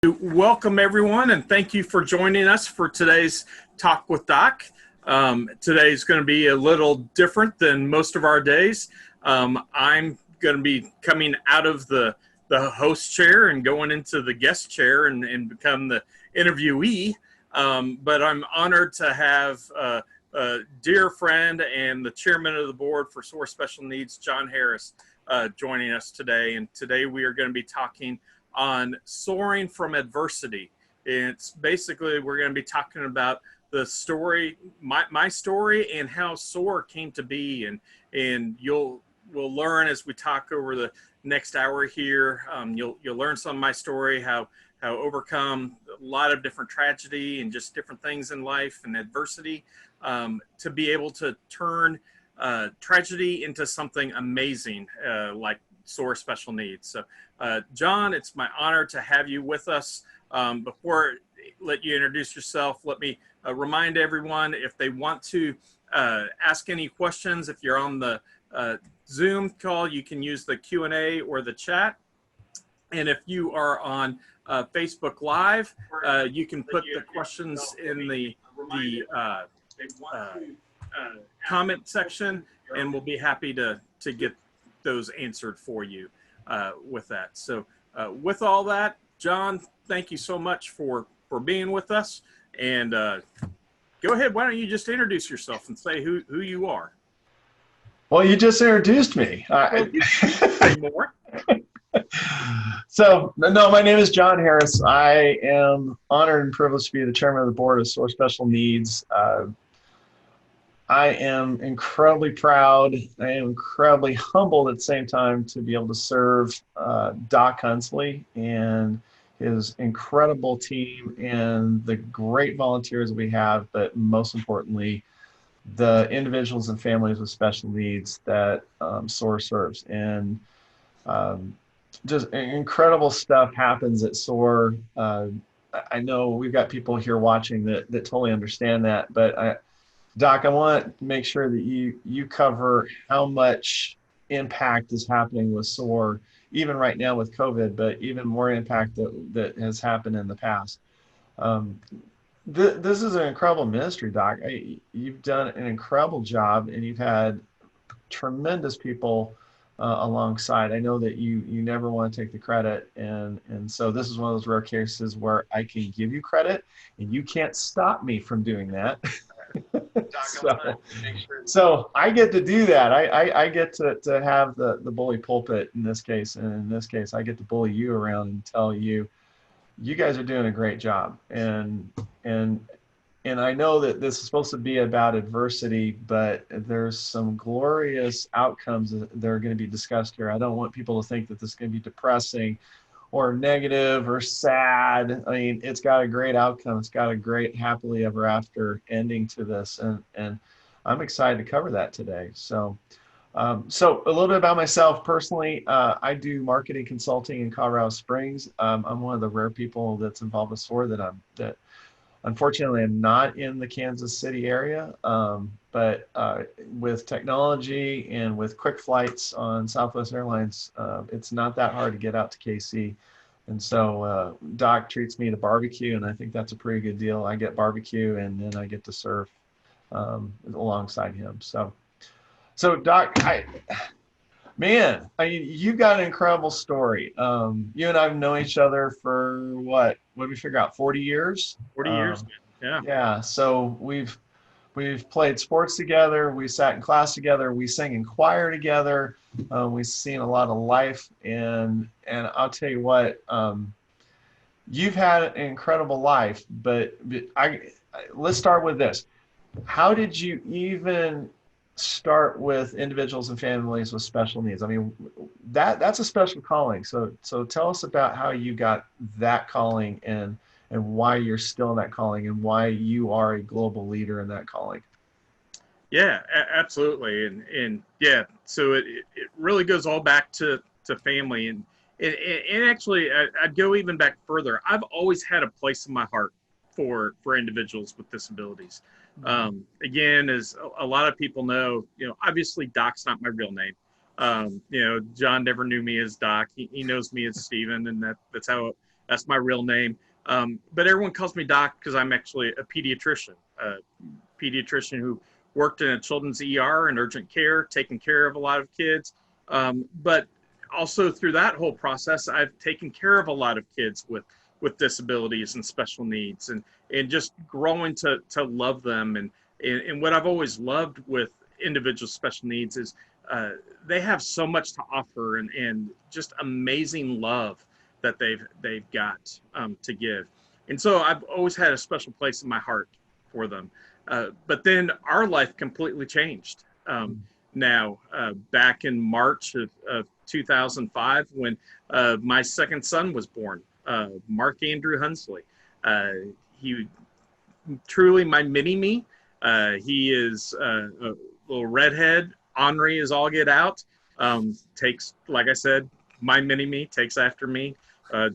Welcome everyone, and thank you for joining us for today's Talk with Doc. Today's going to be a little different than most of our days. I'm going to be coming out of the host chair and going into the guest chair and become the interviewee. But I'm honored to have a dear friend and the chairman of the board for SOAR Special Needs, John Harris, joining us today. And today we are going to be talking on soaring from adversity. It's basically, we're going to be talking about the story, my story, and how SOAR came to be. And we'll learn as we talk over the next hour here. You'll learn some of my story, how overcome a lot of different tragedy and just different things in life and adversity, to be able to turn tragedy into something amazing, like SOAR Special Needs. So John, it's my honor to have you with us. Before I let you introduce yourself, let me remind everyone, if they want to ask any questions, if you're on the Zoom call, you can use the Q&A or the chat. And if you are on Facebook Live, you can put the questions in the comment section, and we'll be happy to get those answered for you with that. So with all that, John, thank you so much for being with us. And go ahead, why don't you just introduce yourself and say who you are? Well, you just introduced me. Say more. So, no, my name is John Harris. I am honored and privileged to be the chairman of the board of SOAR Special Needs. I am incredibly proud. I am incredibly humbled at the same time to be able to serve Doc Hunsley and his incredible team and the great volunteers we have, but most importantly, the individuals and families with special needs that SOAR serves. And just incredible stuff happens at SOAR. I know we've got people here watching that totally understand that, but Doc, I want to make sure that you cover how much impact is happening with SOAR, even right now with COVID, but even more impact that has happened in the past. This is an incredible ministry, Doc. You've done an incredible job, and you've had tremendous people alongside. I know that you never want to take the credit, and so this is one of those rare cases where I can give you credit, and you can't stop me from doing that. So I get to do that. I get to have the bully pulpit in this case, and in this case, I get to bully you around and tell you guys are doing a great job. And I know that this is supposed to be about adversity, but there's some glorious outcomes that are going to be discussed here. I don't want people to think that this is going to be depressing or negative or sad. I mean, it's got a great outcome. It's got a great happily ever after ending to this. And I'm excited to cover that today. So a little bit about myself personally. I do marketing consulting in Colorado Springs. I'm one of the rare people that's involved with SOAR that unfortunately I'm not in the Kansas City area. But with technology and with quick flights on Southwest Airlines, it's not that hard to get out to KC. And so Doc treats me to barbecue, and I think that's a pretty good deal. I get barbecue, and then I get to serve alongside him. So Doc, you've got an incredible story. You and I have known each other for what did we figure out, 40 years? 40 years, yeah. Yeah, so we've played sports together, we sat in class together, we sang in choir together, we've seen a lot of life, and I'll tell you what, you've had an incredible life, but let's start with this. How did you even start with individuals and families with special needs? I mean, that's a special calling. So tell us about how you got that calling and why you're still in that calling and why you are a global leader in that calling. Yeah, absolutely. And yeah, so it really goes all back to family. And actually, I'd go even back further. I've always had a place in my heart for individuals with disabilities. Again, as a lot of people know, obviously Doc's not my real name. John never knew me as Doc. He knows me as Steven, and that's how That's my real name. But everyone calls me Doc because I'm actually a pediatrician who worked in a children's ER and urgent care, taking care of a lot of kids. But also through that whole process, I've taken care of a lot of kids with disabilities and special needs, and just growing to love them. And what I've always loved with individuals with special needs is they have so much to offer, and just amazing love that they've got to give. And so I've always had a special place in my heart for them. But then our life completely changed. Now, back in March of 2005, when my second son was born, Mark Andrew Hunsley. He truly my mini-me. He is a little redhead, ornery as all get out. Takes, like I said, my mini-me, takes after me.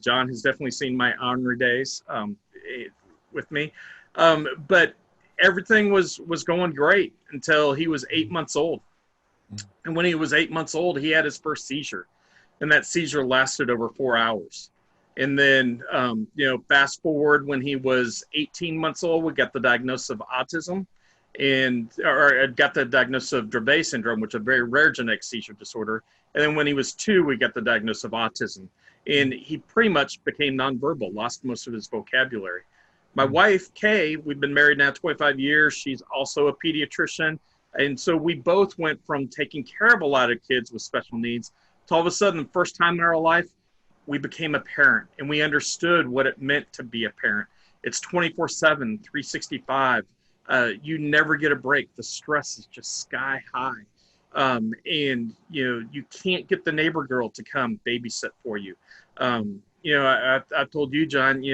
John has definitely seen my ornery days with me. But everything was going great until he was 8 months old. And when he was 8 months old, he had his first seizure. And that seizure lasted over 4 hours. And then, fast forward, when he was 18 months old, we got the diagnosis of autism, or got the diagnosis of Dravet syndrome, which is a very rare genetic seizure disorder. And then when he was 2, we got the diagnosis of autism. And he pretty much became nonverbal, lost most of his vocabulary. My wife, Kay, we've been married now 25 years. She's also a pediatrician. And so we both went from taking care of a lot of kids with special needs to all of a sudden, the first time in our life, we became a parent, and we understood what it meant to be a parent. It's 24/7, 365. You never get a break. The stress is just sky high. And you can't get the neighbor girl to come babysit for you. I've told you, John,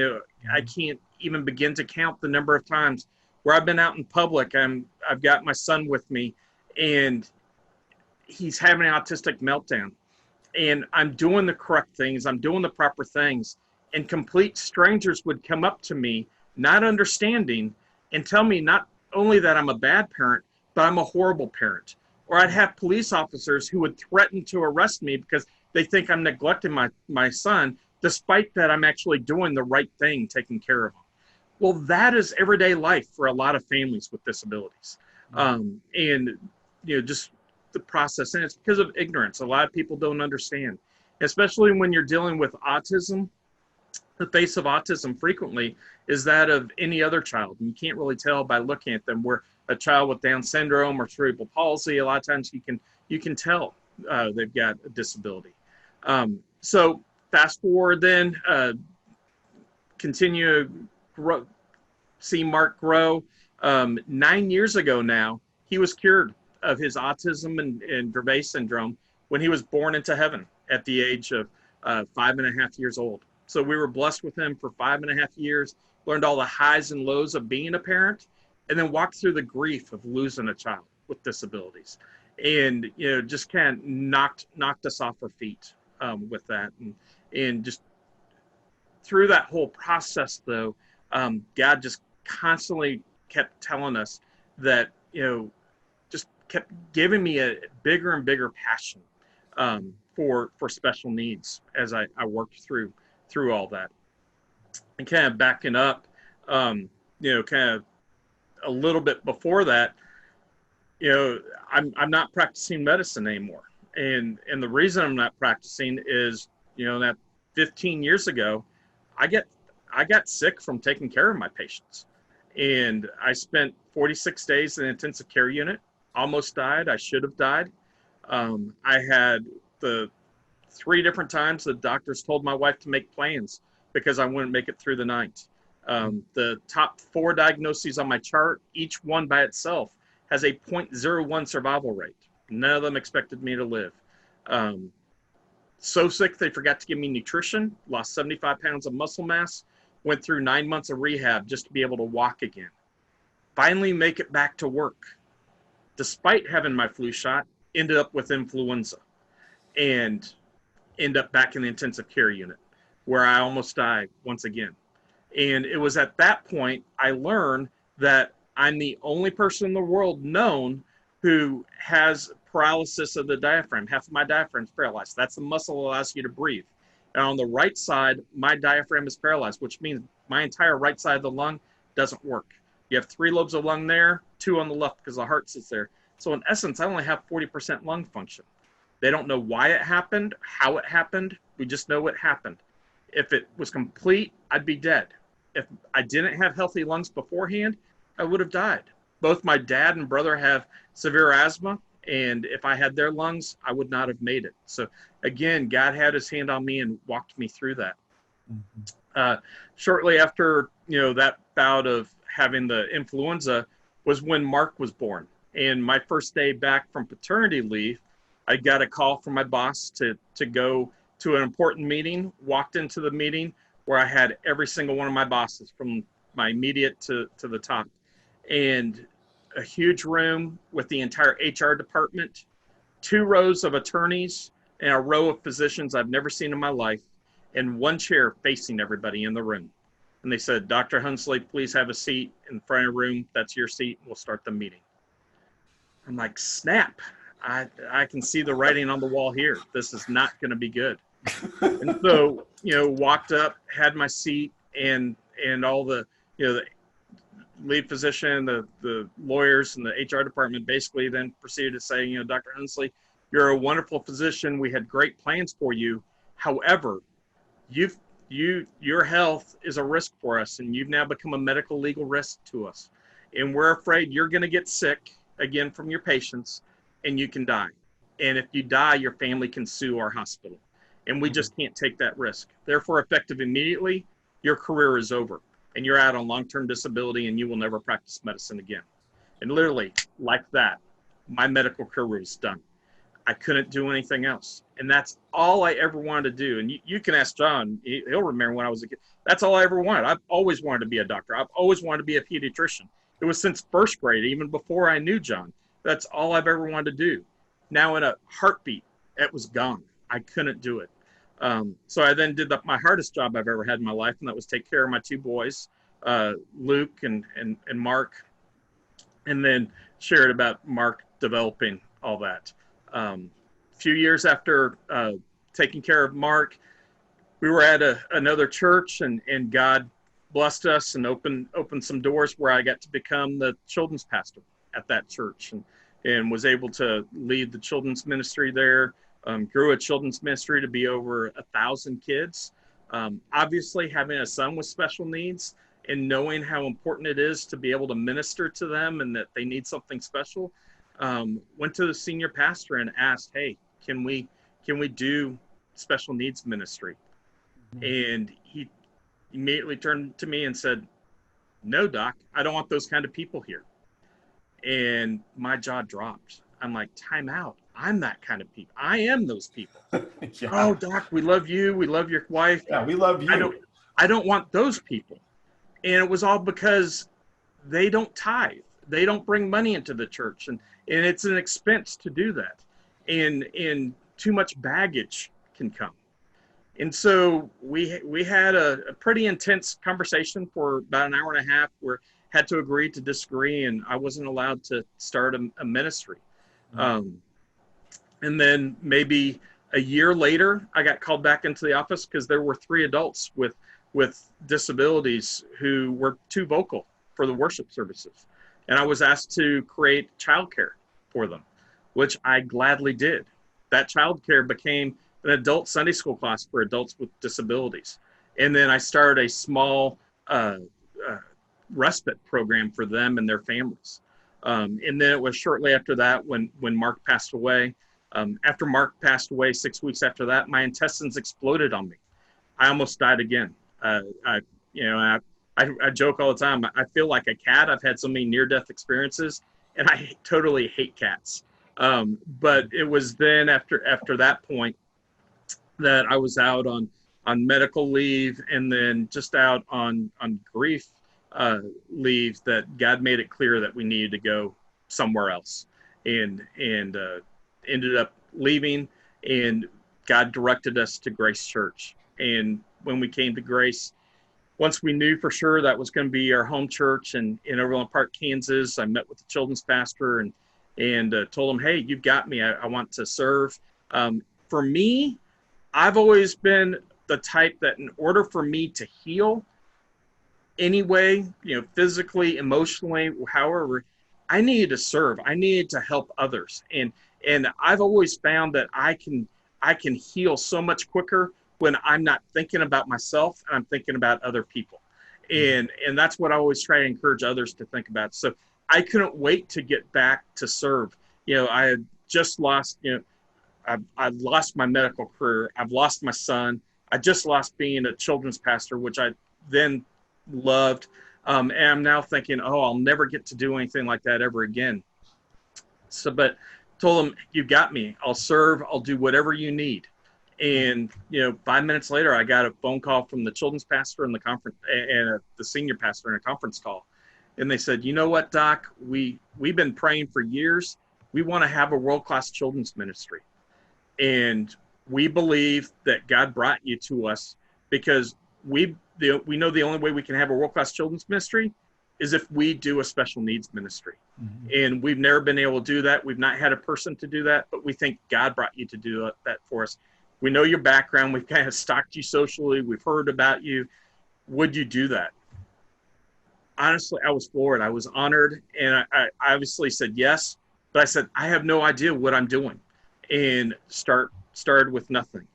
I can't even begin to count the number of times where I've been out in public. I've got my son with me, and he's having an autistic meltdown. And I'm doing the correct things. I'm doing the proper things. And complete strangers would come up to me, not understanding, and tell me not only that I'm a bad parent, but I'm a horrible parent. Or I'd have police officers who would threaten to arrest me because they think I'm neglecting my son, despite that I'm actually doing the right thing, taking care of him. Well, that is everyday life for a lot of families with disabilities. Just the process, and it's because of ignorance. A lot of people don't understand, especially when you're dealing with autism. The face of autism frequently is that of any other child, and you can't really tell by looking at them. Where a child with Down syndrome or cerebral palsy, a lot of times you can tell they've got a disability. So fast forward, then continue grow, see Mark grow. 9 years ago now, he was cured of his autism and Dravet syndrome when he was born into heaven at the age of 5.5 years old. So we were blessed with him for 5.5 years, learned all the highs and lows of being a parent, and then walked through the grief of losing a child with disabilities. And, just kind of knocked us off our feet with that. And just through that whole process, though, God just constantly kept telling us that, just kept giving me a bigger and bigger passion for special needs as I worked through all that. And kind of backing up, kind of a little bit before that, I'm not practicing medicine anymore. And the reason I'm not practicing is, that 15 years ago, I got sick from taking care of my patients. And I spent 46 days in an intensive care unit, almost died. I should have died. I had the 3 different times the doctors told my wife to make plans because I wouldn't make it through the night. The top 4 diagnoses on my chart, each one by itself, has a 0.01 survival rate. None of them expected me to live. So sick they forgot to give me nutrition, lost 75 pounds of muscle mass, went through 9 months of rehab just to be able to walk again. Finally make it back to work. Despite having my flu shot, ended up with influenza and end up back in the intensive care unit where I almost died once again. And it was at that point I learned that I'm the only person in the world known who has paralysis of the diaphragm. Half of my diaphragm is paralyzed. That's the muscle that allows you to breathe. And on the right side, my diaphragm is paralyzed, which means my entire right side of the lung doesn't work. You have 3 lobes of lung there, 2 on the left because the heart sits there. So in essence, I only have 40% lung function. They don't know why it happened, how it happened. We just know it happened. If it was complete, I'd be dead. If I didn't have healthy lungs beforehand, I would have died. Both my dad and brother have severe asthma, and if I had their lungs, I would not have made it. So again, God had his hand on me and walked me through that. Shortly after, that bout of having the influenza was when Mark was born. And my first day back from paternity leave, I got a call from my boss to go to an important meeting, walked into the meeting where I had every single one of my bosses from my immediate to the top, and a huge room with the entire HR department, 2 rows of attorneys, and a row of physicians I've never seen in my life, and 1 chair facing everybody in the room. And they said, Dr. Hunsley, please have a seat in front of the room. That's your seat. We'll start the meeting. I'm like, snap. I can see the writing on the wall here. This is not going to be good. And so, walked up, had my seat, and all the, the lead physician, the lawyers, and the HR department basically then proceeded to say, Dr. Hunsley, you're a wonderful physician. We had great plans for you. However, your health is a risk for us, and you've now become a medical legal risk to us. And we're afraid you're going to get sick again from your patients, and you can die. And if you die, your family can sue our hospital. And we just can't take that risk. Therefore, effective immediately, your career is over, and you're out on long-term disability, and you will never practice medicine again. And literally, like that, my medical career was done. I couldn't do anything else. And that's all I ever wanted to do. And you can ask John, he'll remember when I was a kid. That's all I ever wanted. I've always wanted to be a doctor. I've always wanted to be a pediatrician. It was since first grade, even before I knew John. That's all I've ever wanted to do. Now in a heartbeat, it was gone. I couldn't do it. So I then did my hardest job I've ever had in my life, and that was take care of my 2 boys, Luke and Mark, and then shared about Mark developing all that. A few years after taking care of Mark, we were at another church, and God blessed us and opened some doors where I got to become the children's pastor at that church, and was able to lead the children's ministry there. Grew a children's ministry to be over 1,000 kids. Obviously, having a son with special needs and knowing how important it is to be able to minister to them and that they need something special, went to the senior pastor and asked, hey, can we do special needs ministry? And he immediately turned to me and said, no, Doc, I don't want those kind of people here. And my jaw dropped. I'm like, time out. I'm that kind of people. I am those people. Yeah. Oh, Doc, we love you. We love your wife. Yeah, we love you. I don't want those people. And it was all because they don't tithe. They don't bring money into the church. And it's an expense to do that. And too much baggage can come. And so we had a pretty intense conversation for about an hour and a half where had to agree to disagree, and I wasn't allowed to start a ministry. And then maybe a year later, I got called back into the office because there were 3 adults with disabilities who were too vocal for the worship services. And I was asked to create childcare for them, which I gladly did. That childcare became an adult Sunday school class for adults with disabilities. And then I started a small respite program for them and their families. And then it was shortly after that when Mark passed away. After Mark passed away, 6 weeks after that, my intestines exploded on me. I almost died again. I joke all the time. I feel like a cat. I've had so many near-death experiences, and I totally hate cats. But it was then after that point that I was out on medical leave, and then just out on grief leave, that God made it clear that we needed to go somewhere else, and ended up leaving, and God directed us to Grace Church. And when we came to Grace, once we knew for sure that was going to be our home church in Overland Park, Kansas, I met with the children's pastor and told him, hey, you've got me. I want to serve. For me, I've always been the type that in order for me to heal anyway, physically, emotionally, however, I needed to serve. I needed to help others. And I've always found that I can heal so much quicker when I'm not thinking about myself and I'm thinking about other people. And that's what I always try to encourage others to think about. So I couldn't wait to get back to serve. I had just lost, I've lost my medical career. I've lost my son. I just lost being a children's pastor, which I then loved. And I'm now thinking, oh, I'll never get to do anything like that ever again. So, but told them, you got me. I'll serve. I'll do whatever you need. And, 5 minutes later, I got a phone call from the children's pastor and the conference and the senior pastor in a conference call. And they said, you know what, Doc, we've been praying for years. We want to have a world-class children's ministry. And we believe that God brought you to us because we know the only way we can have a world-class children's ministry is if we do a special needs ministry. Mm-hmm. And we've never been able to do that. We've not had a person to do that, but we think God brought you to do that for us. We know your background. We've kind of stalked you socially. We've heard about you. Would you do that? Honestly, I was floored. I was honored. And I obviously said yes, but I said, I have no idea what I'm doing. And started with nothing.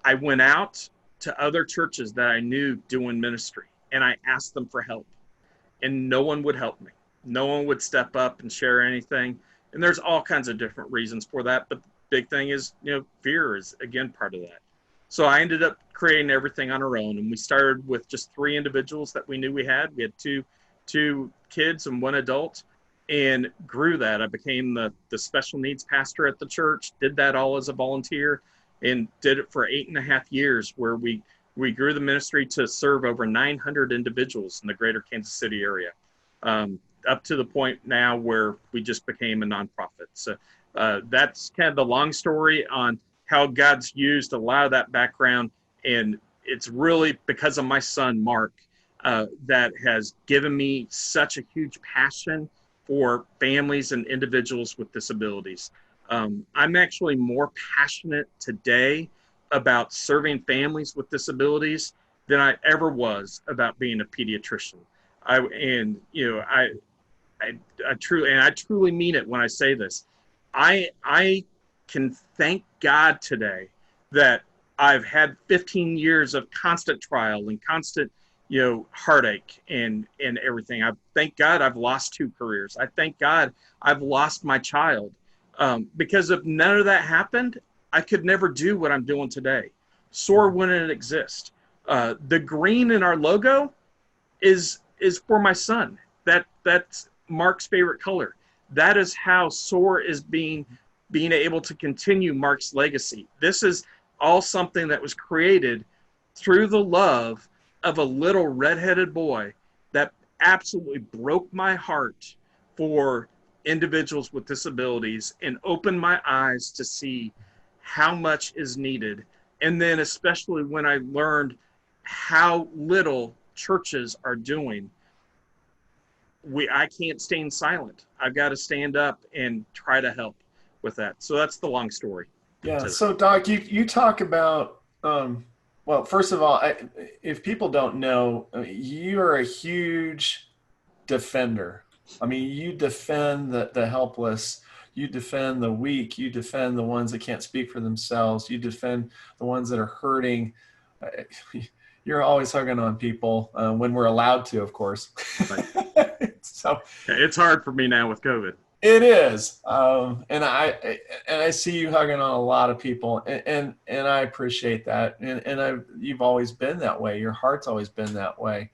I went out to other churches that I knew doing ministry, and I asked them for help, and no one would help me. No one would step up and share anything. And there's all kinds of different reasons for that. But the big thing is, fear is, again, part of that. So I ended up creating everything on our own. And we started with just 3 individuals that we knew we had. We had two kids and 1 adult, and grew that. I became the special needs pastor at the church, did that all as a volunteer, and did it for 8.5 years, where we grew the ministry to serve over 900 individuals in the greater Kansas City area, up to the point now where we just became a nonprofit. So that's kind of the long story on how God's used a lot of that background. And it's really because of my son, Mark, that has given me such a huge passion for families and individuals with disabilities. I'm actually more passionate today about serving families with disabilities than I ever was about being a pediatrician. I truly mean it when I say this. I can thank God today that I've had 15 years of constant trial and constant, heartache and everything. Thank God I've lost 2 careers. I thank God I've lost my child. Because if none of that happened, I could never do what I'm doing today. SOAR wouldn't exist. The green in our logo is for my son. That's Mark's favorite color. That is how SOAR is being able to continue Mark's legacy. This is all something that was created through the love of a little redheaded boy that absolutely broke my heart for individuals with disabilities and opened my eyes to see how much is needed. And then especially when I learned how little churches are doing, I can't stay silent. I've got to stand up and try to help with that. So that's the long story. Yeah. So Doc, you talk about, well, first of all, if people don't know, you are a huge defender. I mean, you defend the helpless, you defend the weak, you defend the ones that can't speak for themselves, you defend the ones that are hurting. You're always hugging on people when we're allowed to, of course. Right. So it's hard for me now with COVID. It is, and I see you hugging on a lot of people, and I appreciate that. And you've always been that way. Your heart's always been that way.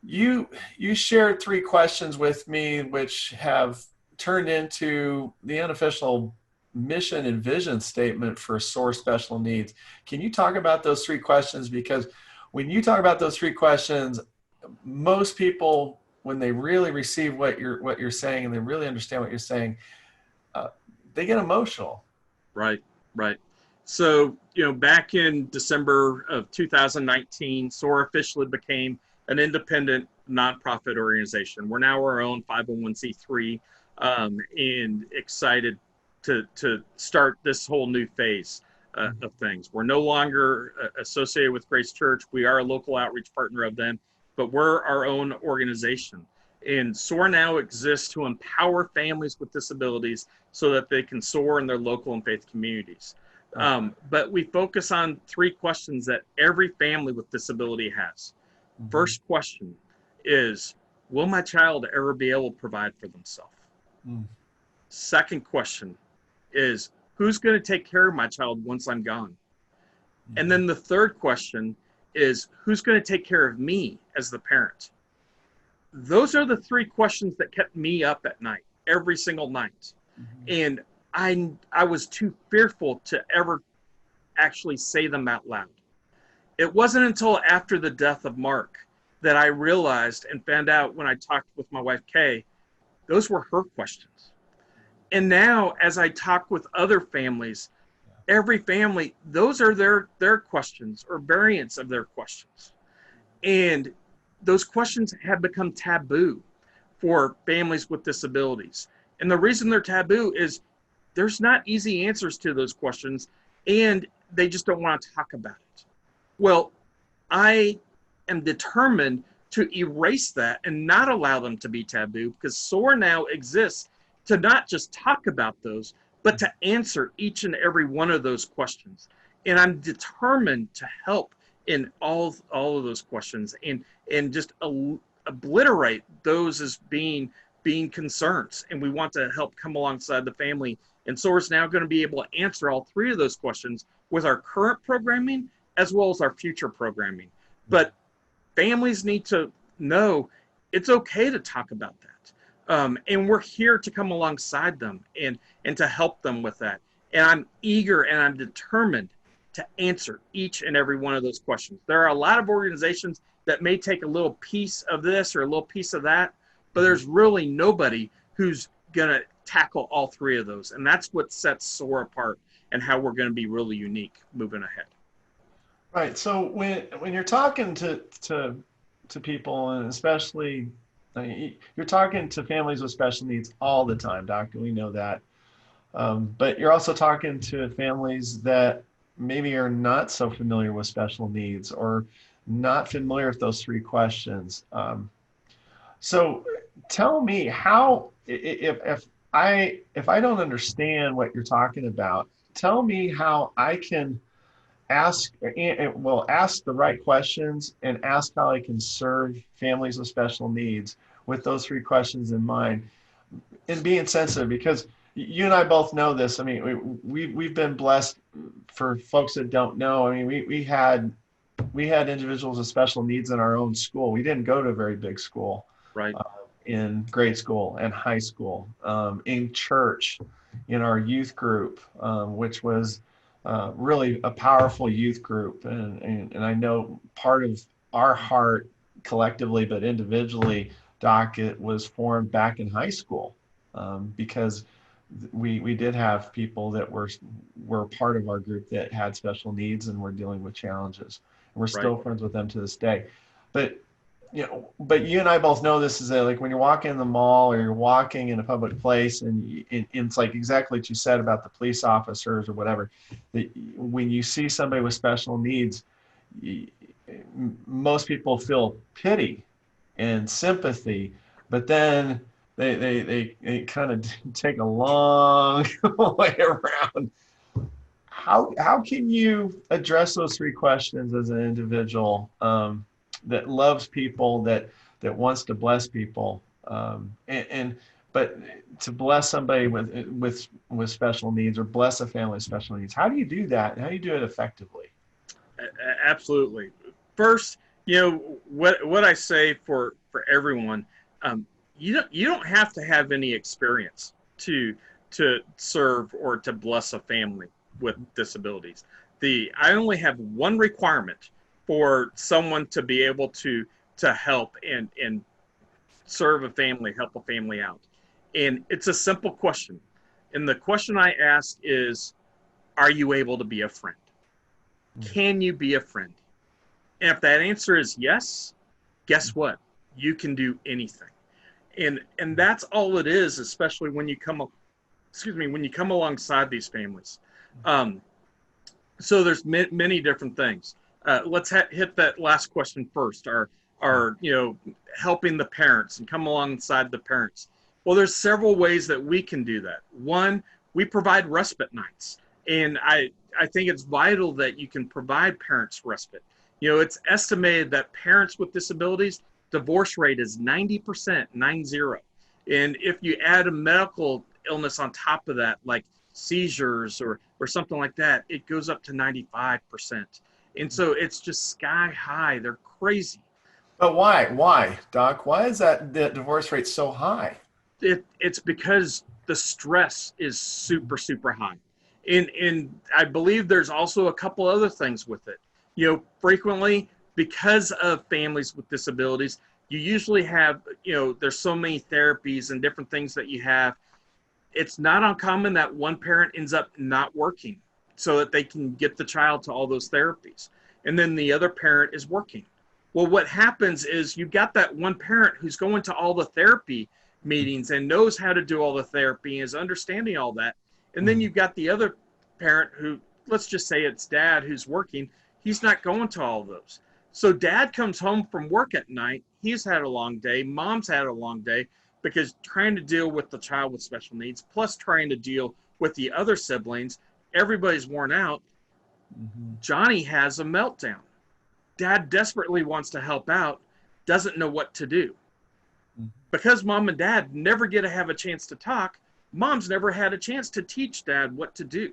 You shared 3 questions with me, which have turned into the unofficial mission and vision statement for SOAR Special Needs. Can you talk about those 3 questions? Because when you talk about those 3 questions, most people, when they really receive what you're saying and they really understand what you're saying, they get emotional. Right. So, back in December of 2019, SOAR officially became an independent nonprofit organization. We're now our own 501c3 and excited to start this whole new phase. of things. We're no longer associated with Grace Church. We are a local outreach partner of them, but we're our own organization. And SOAR now exists to empower families with disabilities so that they can soar in their local and faith communities. But we focus on 3 questions that every family with disability has. First question is, will my child ever be able to provide for themselves? Second question is, who's going to take care of my child once I'm gone? And then the third question is, who's going to take care of me as the parent? Those are the 3 questions that kept me up at night, every single night. And I was too fearful to ever actually say them out loud. It wasn't until after the death of Mark that I realized and found out, when I talked with my wife, Kay, those were her questions. And now, as I talk with other families, every family, those are their questions or variants of their questions. And those questions have become taboo for families with disabilities. And the reason they're taboo is there's not easy answers to those questions, and they just don't want to talk about it. Well, I am determined to erase that and not allow them to be taboo, because SOAR now exists to not just talk about those, but to answer each and every one of those questions. And I'm determined to help in all of those questions and just obliterate those as being concerns. And we want to help come alongside the family. And SOAR is now going to be able to answer all 3 of those questions with our current programming as well as our future programming. But families need to know it's okay to talk about that. And we're here to come alongside them and to help them with that. And I'm eager and I'm determined to answer each and every one of those questions. There are a lot of organizations that may take a little piece of this or a little piece of that, but there's really nobody who's going to tackle all 3 of those. And that's what sets SOAR apart and how we're going to be really unique moving ahead. Right. So when you're talking to people, and especially you're talking to families with special needs all the time, Doctor, we know that. But you're also talking to families that maybe are not so familiar with special needs or not familiar with those 3 questions. So tell me how, if I don't understand what you're talking about, tell me how I can ask the right questions and ask how I can serve families with special needs with those 3 questions in mind, and being sensitive, because you and I both know this. I mean, we've been blessed. For folks that don't know, I mean, we had individuals with special needs in our own school. We didn't go to a very big school, right? In grade school and high school, in church, in our youth group, which was really a powerful youth group. And I know part of our heart collectively, but individually, Doc, it was formed back in high school, because we did have people that were part of our group that had special needs and were dealing with challenges. And we're still friends with them to this day. But you and I both know this is like when you're walking in the mall or you're walking in a public place, and it's like exactly what you said about the police officers or whatever, that when you see somebody with special needs, most people feel pity and sympathy, but then they kind of take a long way around. How can you address those 3 questions as an individual that loves people, that wants to bless people, but to bless somebody with special needs, or bless a family with special needs? How do you do that? And how do you do it effectively? Absolutely. First, what I say for everyone, you don't have to have any experience to serve or to bless a family with disabilities. I only have one requirement for someone to be able to help and serve a family, help a family out. And it's a simple question. And the question I ask is, are you able to be a friend? Can you be a friend? And if that answer is yes, guess what? You can do anything. And that's all it is, especially when you come alongside these families. So there's many different things. Let's hit that last question first. Are helping the parents and come alongside the parents? Well, there's several ways that we can do that. One, we provide respite nights, and I think it's vital that you can provide parents respite. It's estimated that parents with disabilities, divorce rate is 90%, 90. And if you add a medical illness on top of that, like seizures or something like that, it goes up to 95%. And so it's just sky high. They're crazy. But why, Doc? Why is that the divorce rate so high? It's because the stress is super, super high. And I believe there's also a couple other things with it. Frequently, because of families with disabilities, you usually have, there's so many therapies and different things that you have. It's not uncommon that one parent ends up not working so that they can get the child to all those therapies. And then the other parent is working. Well, what happens is you've got that one parent who's going to all the therapy meetings and knows how to do all the therapy and is understanding all that. And then you've got the other parent who, let's just say it's dad who's working. He's not going to all of those. So dad comes home from work at night. He's had a long day. Mom's had a long day because trying to deal with the child with special needs, plus trying to deal with the other siblings, everybody's worn out. Johnny has a meltdown. Dad desperately wants to help out, doesn't know what to do. Because mom and dad never get to have a chance to talk, mom's never had a chance to teach dad what to do.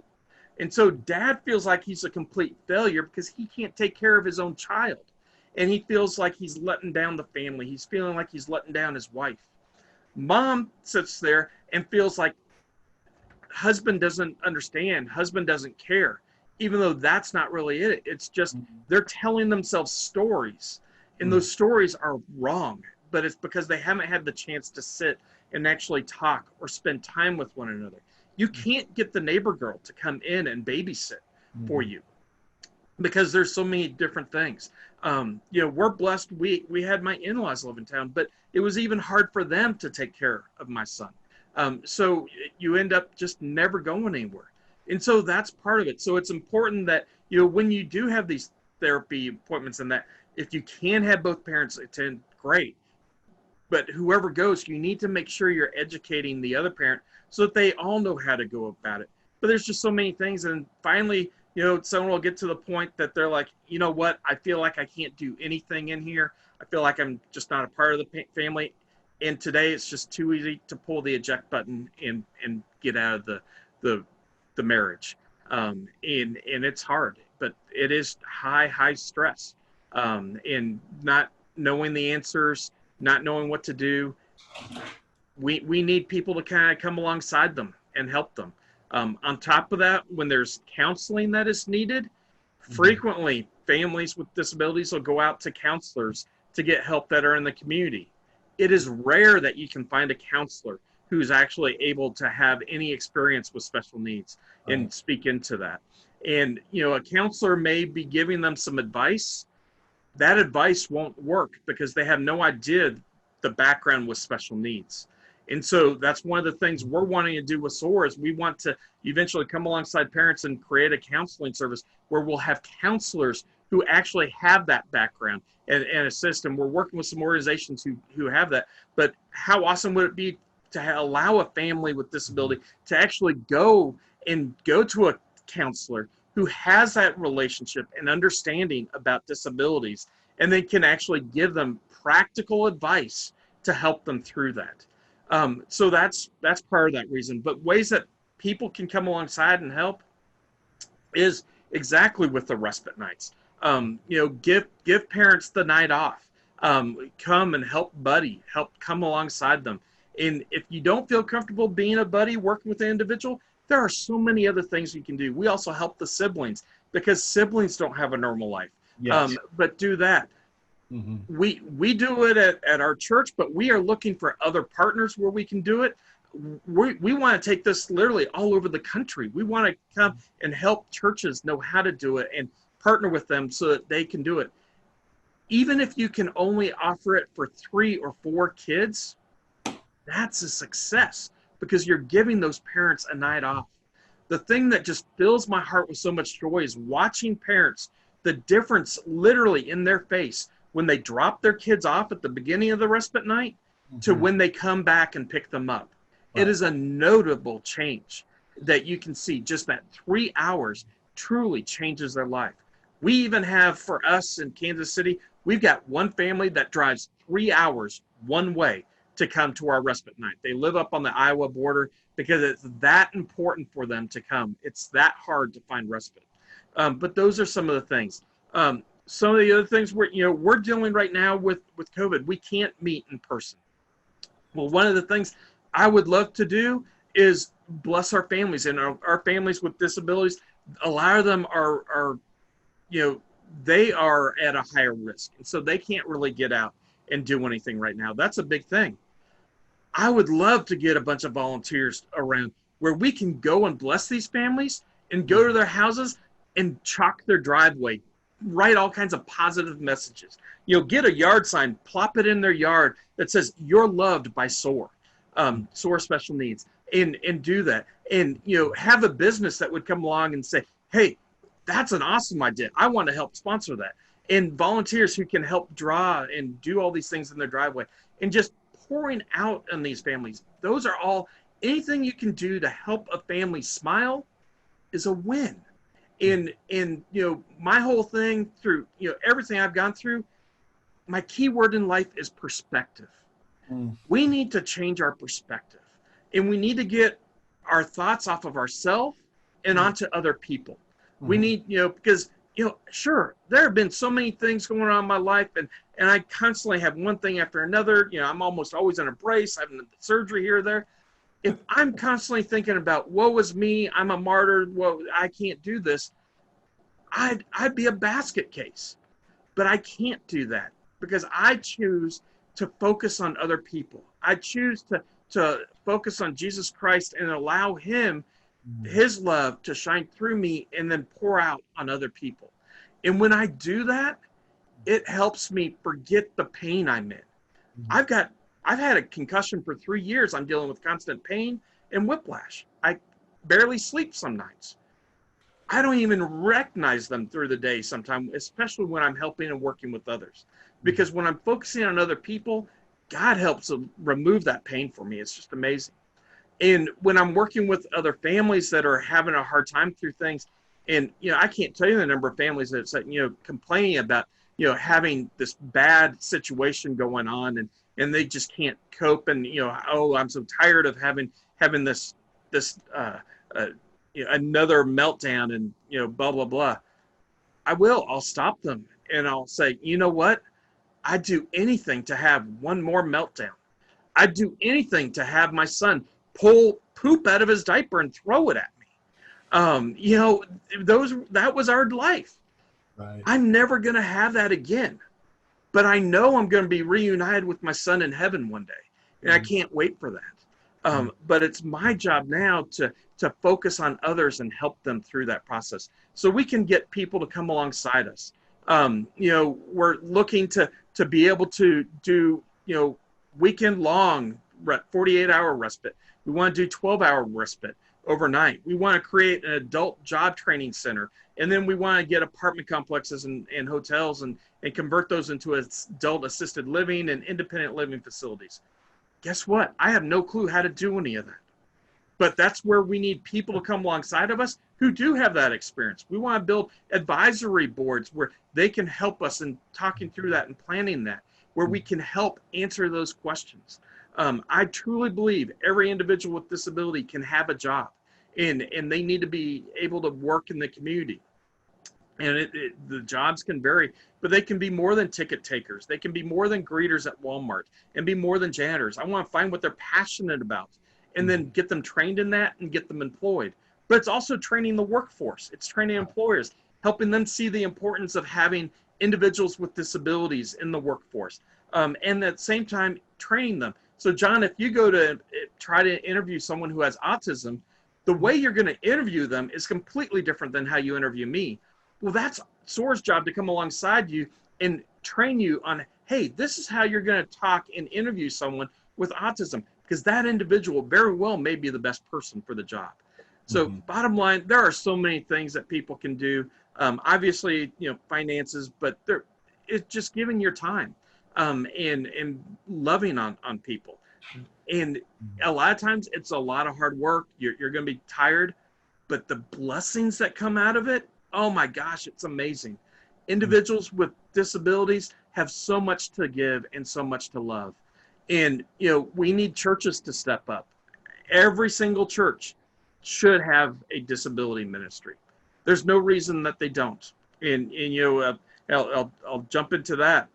And so dad feels like he's a complete failure because he can't take care of his own child. And he feels like he's letting down the family. He's feeling like he's letting down his wife. Mom sits there and feels like husband doesn't understand, husband doesn't care, even though that's not really it. It's just they're telling themselves stories, and those stories are wrong, but it's because they haven't had the chance to sit and actually talk or spend time with one another. You can't get the neighbor girl to come in and babysit for you because there's so many different things. We're blessed. We had my in-laws live in town, but it was even hard for them to take care of my son. So you end up just never going anywhere. And so that's part of it. So it's important that, when you do have these therapy appointments and that, if you can have both parents attend, great. But whoever goes, you need to make sure you're educating the other parent so that they all know how to go about it. But there's just so many things. And finally, someone will get to the point that they're like, you know what? I feel like I can't do anything in here. I feel like I'm just not a part of the family. And today it's just too easy to pull the eject button and get out of the marriage. And it's hard, but it is high stress. And not knowing the answers, not knowing what to do. We need people to kind of come alongside them and help them. On top of that, when there's counseling that is needed, frequently families with disabilities will go out to counselors to get help that are in the community. It is rare that you can find a counselor who's actually able to have any experience with special needs and speak into that. And, a counselor may be giving them some advice. That advice won't work because they have no idea the background with special needs. And so that's one of the things we're wanting to do with SOAR is we want to eventually come alongside parents and create a counseling service where we'll have counselors who actually have that background and assist. And we're working with some organizations who have that. But how awesome would it be to allow a family with disability to actually go to a counselor who has that relationship and understanding about disabilities, and they can actually give them practical advice to help them through that. So that's part of that reason. But ways that people can come alongside and help is exactly with the respite nights. Give parents the night off. Come and help come alongside them. And if you don't feel comfortable being a buddy, working with an individual, there are so many other things you can do. We also help the siblings because siblings don't have a normal life. Yes. But do that. We do it at our church, but we are looking for other partners where we can do it. We want to take this literally all over the country. We want to come and help churches know how to do it and partner with them so that they can do it. Even if you can only offer it for 3 or 4 kids, that's a success because you're giving those parents a night off. the thing that just fills my heart with so much joy is watching parents, the difference literally in their face when they drop their kids off at the beginning of the respite night to when they come back and pick them up. It is a notable change that you can see. Just that 3 hours truly changes their life. We even have, for us in Kansas City, we've got one family that drives 3 hours one way to come to our respite night. They live up on the Iowa border because it's that important for them to come. It's that hard to find respite. But those are some of the things. Some of the other things we're dealing right now with COVID. We can't meet in person. Well, one of the things I would love to do is bless our families, and our families with disabilities. A lot of them are they are at a higher risk, and so they can't really get out and do anything right now. That's a big thing. I would love to get a bunch of volunteers around where we can go and bless these families and go to their houses and chalk their driveway, write all kinds of positive messages. Get a yard sign, plop it in their yard that says, "You're loved by SOAR, SOAR Special Needs," and do that. And, have a business that would come along and say, "Hey, that's an awesome idea. I want to help sponsor that." And volunteers who can help draw and do all these things in their driveway, and just pouring out on these families. Those are all, anything you can do to help a family smile is a win. And my whole thing through, everything I've gone through, my key word in life is perspective. We need to change our perspective, and we need to get our thoughts off of ourselves and onto other people. We need, because, sure, there have been so many things going on in my life, and I constantly have one thing after another. I'm almost always in a brace, having surgery here or there. If I'm constantly thinking about, woe is me, I'm a martyr, well, I can't do this, I'd be a basket case. But I can't do that because I choose to focus on other people. I choose to focus on Jesus Christ and allow him, his love, to shine through me and then pour out on other people. And when I do that, it helps me forget the pain I'm in. I've had a concussion for 3 years. I'm dealing with constant pain and whiplash. I barely sleep some nights. I don't even recognize them through the day sometimes, especially when I'm helping and working with others. Because when I'm focusing on other people, God helps remove that pain for me. It's just amazing. And when I'm working with other families that are having a hard time through things, and, I can't tell you the number of families that said, complaining about, having this bad situation going on, and they just can't cope. And, oh, I'm so tired of having this another meltdown and, blah, blah, blah. I'll stop them and I'll say, you know what? I'd do anything to have one more meltdown. I'd do anything to have my son pull poop out of his diaper and throw it at me. That was our life. Right. I'm never going to have that again, but I know I'm going to be reunited with my son in heaven one day, and I can't wait for that. But it's my job now to focus on others and help them through that process so we can get people to come alongside us. We're looking to be able to do, weekend long 48-hour respite. We want to do 12-hour respite overnight. We want to create an adult job training center. And then we want to get apartment complexes and hotels and convert those into adult assisted living and independent living facilities. Guess what? I have no clue how to do any of that. But that's where we need people to come alongside of us who do have that experience. We want to build advisory boards where they can help us in talking through that and planning that, where we can help answer those questions. I truly believe every individual with disability can have a job, and they need to be able to work in the community. And the jobs can vary, but they can be more than ticket takers. They can be more than greeters at Walmart and be more than janitors. I want to find what they're passionate about and then get them trained in that and get them employed. But it's also training the workforce. It's training employers, helping them see the importance of having individuals with disabilities in the workforce. And at the same time, training them. So John, if you go to try to interview someone who has autism, the way you're going to interview them is completely different than how you interview me. Well, that's SOAR's job to come alongside you and train you on, hey, this is how you're going to talk and interview someone with autism, because that individual very well may be the best person for the job. So bottom line, there are so many things that people can do. Obviously, finances, but it's just giving your time and loving on people. And a lot of times it's a lot of hard work. You're going to be tired, but the blessings that come out of it, oh my gosh, it's amazing. Individuals with disabilities have so much to give and so much to love. And, we need churches to step up. Every single church should have a disability ministry. There's no reason that they don't. And I'll jump into that.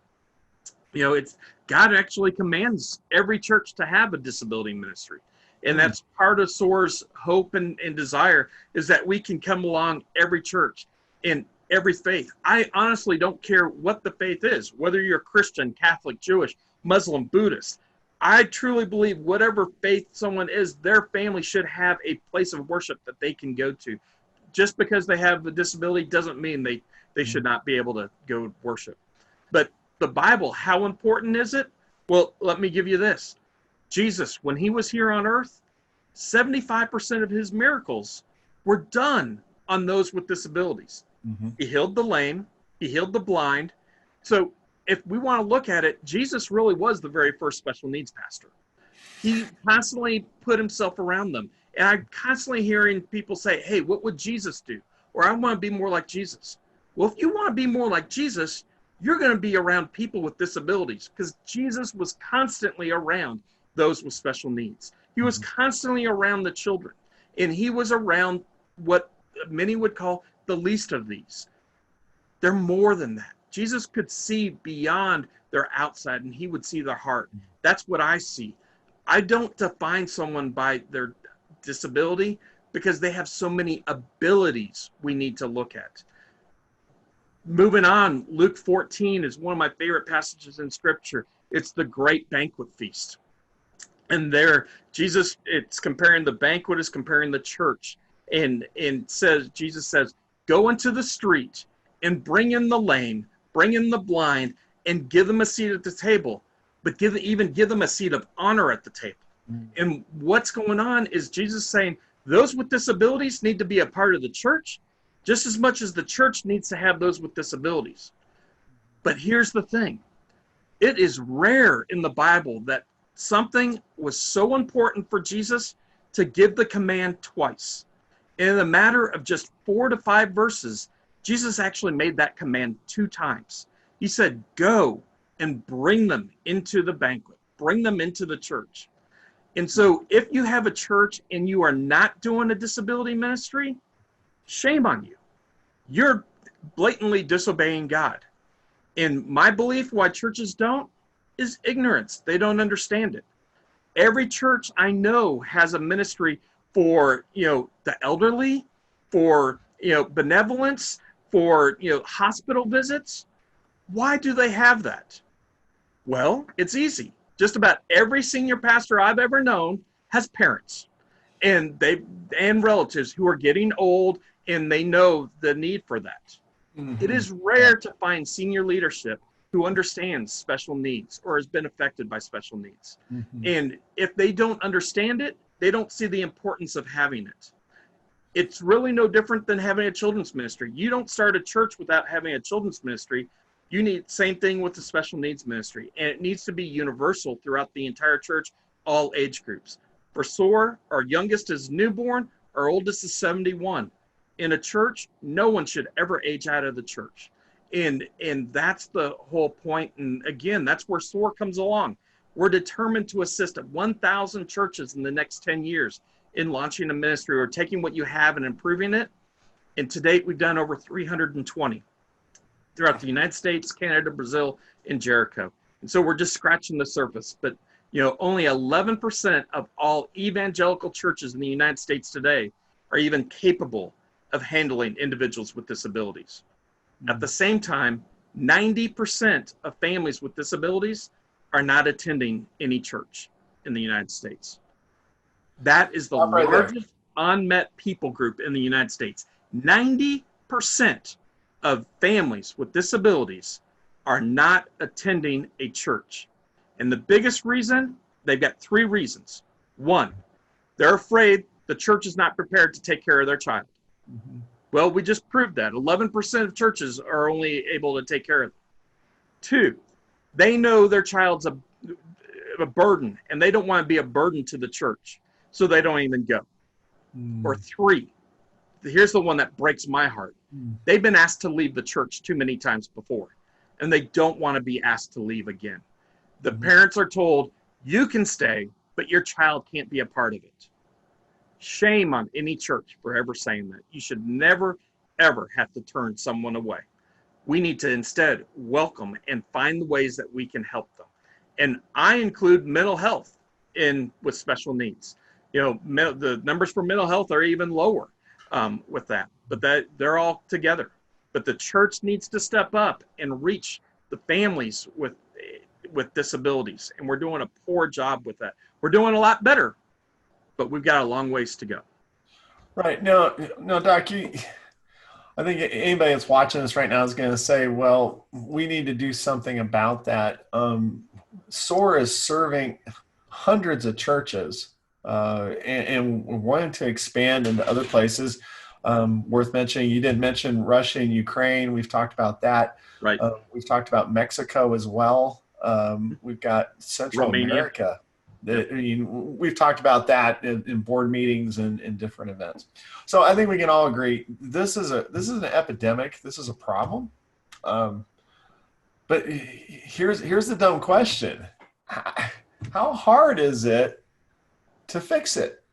It's God actually commands every church to have a disability ministry. And that's part of SOAR's hope and desire, is that we can come along every church and every faith. I honestly don't care what the faith is, whether you're Christian, Catholic, Jewish, Muslim, Buddhist. I truly believe whatever faith someone is, their family should have a place of worship that they can go to. Just because they have a disability doesn't mean they should not be able to go worship. But the Bible, how important is it? Well, let me give you this. Jesus, when he was here on earth, 75% of his miracles were done on those with disabilities. He healed the lame, he healed the blind. So if we want to look at it, Jesus really was the very first special needs pastor. He constantly put himself around them. And I'm constantly hearing people say, hey, what would Jesus do? Or I want to be more like Jesus. Well, if you want to be more like Jesus, you're going to be around people with disabilities, because Jesus was constantly around those with special needs. He was constantly around the children, and he was around what many would call the least of these. They're more than that. Jesus could see beyond their outside, and he would see their heart. That's what I see. I don't define someone by their disability, because they have so many abilities we need to look at. Moving on, Luke 14 is one of my favorite passages in Scripture. It's the great banquet feast. And there, Jesus, it's comparing the banquet, is comparing the church. And Jesus says, go into the street and bring in the lame, bring in the blind, and give them a seat at the table. But give them a seat of honor at the table. And what's going on is Jesus saying, those with disabilities need to be a part of the church, just as much as the church needs to have those with disabilities. But here's the thing. It is rare in the Bible that something was so important for Jesus to give the command twice. In a matter of just 4 to 5 verses, Jesus actually made that command 2 times. He said, go and bring them into the banquet. Bring them into the church. And so if you have a church and you are not doing a disability ministry, shame on you. You're blatantly disobeying God. And my belief why churches don't is ignorance. They don't understand it. Every church I know has a ministry for, the elderly, for, benevolence, for, hospital visits. Why do they have that? Well, it's easy. Just about every senior pastor I've ever known has parents and relatives who are getting old, and they know the need for that. It is rare to find senior leadership who understands special needs or has been affected by special needs. And if they don't understand it, they don't see the importance of having it. It's really no different than having a children's ministry. You don't start a church without having a children's ministry. You need same thing with the special needs ministry, and it needs to be universal throughout the entire church, all age groups. For SOAR, our youngest is newborn, our oldest is 71. In a church, no one should ever age out of the church. And that's the whole point. And again, that's where SOAR comes along. We're determined to assist 1,000 churches in the next 10 years in launching a ministry or taking what you have and improving it. And to date, we've done over 320 throughout the United States, Canada, Brazil, and Jericho. And so we're just scratching the surface. But only 11% of all evangelical churches in the United States today are even capable of handling individuals with disabilities. At the same time, 90% of families with disabilities are not attending any church in the United States. That is the largest unmet people group in the United States. 90% of families with disabilities are not attending a church. And the biggest reason, they've got 3 reasons. 1, they're afraid The church is not prepared to take care of their child. Mm-hmm. Well, we just proved that. 11% of churches are only able to take care of them. 2, they know their child's a burden, and they don't want to be a burden to the church, so they don't even go. Or 3, here's the one that breaks my heart. They've been asked to leave the church too many times before, and they don't want to be asked to leave again. The parents are told, you can stay, but your child can't be a part of it. Shame on any church for ever saying that. You should never, ever have to turn someone away. We need to instead welcome and find the ways that we can help them. And I include mental health with special needs. You know, the numbers for mental health are even lower with that, but they're all together. But the church needs to step up and reach the families with disabilities, and we're doing a poor job with that. We're doing a lot better, but we've got a long ways to go. Right. No, Doc, I think anybody that's watching this right now is going to say, well, we need to do something about that. SOAR is serving hundreds of churches and we're wanting to expand into other places. Worth mentioning, you didn't mention Russia and Ukraine. We've talked about that. Right. We've talked about Mexico as well. We've got Central Romania. America. We've talked about that in board meetings and in different events. So I think we can all agree this is an epidemic. This is a problem. But here's the dumb question: how hard is it to fix it?